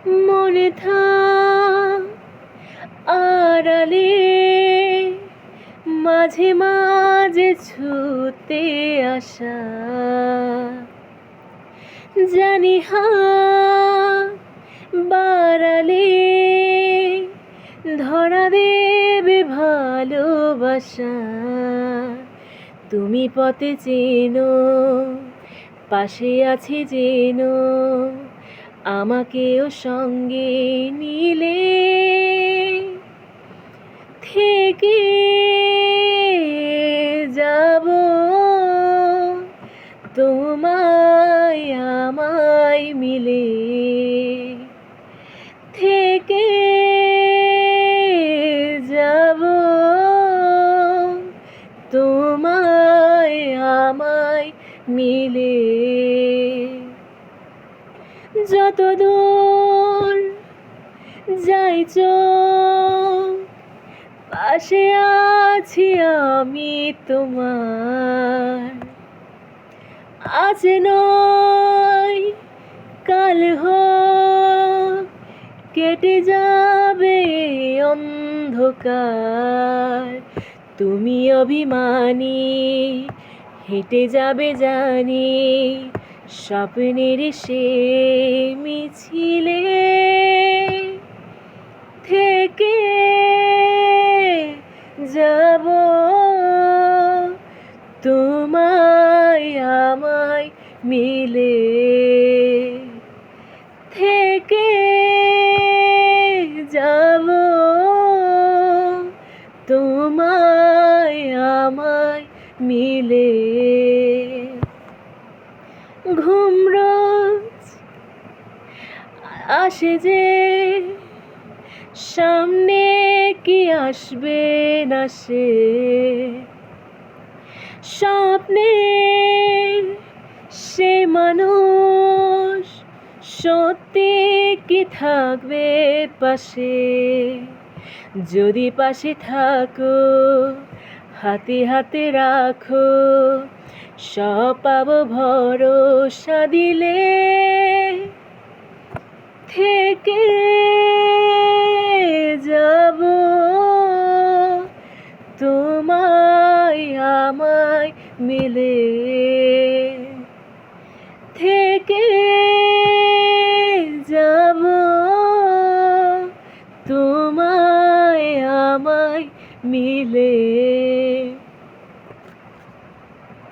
মনে থাক আড়ালে মাঝে মাঝে ছুতে আসা, জানি হাত বাড়ালে ধরা দেবে ভালোবাসা। তুমি পথে চেনো, পাশে আছি যেনো, আমাকেও সঙ্গে নিলে থেকে যাব তোমায় আমায় মিলে, থেকে যাব তোমায় আমায় মিলে। যত দূর যাই চোখ, পাশে আছি আমি তোমার। আজ নয় কাল হোক, কেটে যাবে অন্ধকার। তুমি অভিমানী হেঁটে যাবে জানি, স্বপ্নের সে মিছিলে থেকে যাব তোমায় আমায় মিলে, থেকে যাব তোমায় আমায় মিলে। ঘুম রোজ আসে যে, সামনে কি আসবে না সে, স্বপ্নের সে মানুষ সত্যি কি থাকবে পাশে। যদি পাশে থাকো, হাতে হাতে রাখো, সব পাবো ভরসা দিলে, থেকে যাব তোমায় আমায় মিলে, থেকে যাব তোমায় আমায় মিলে।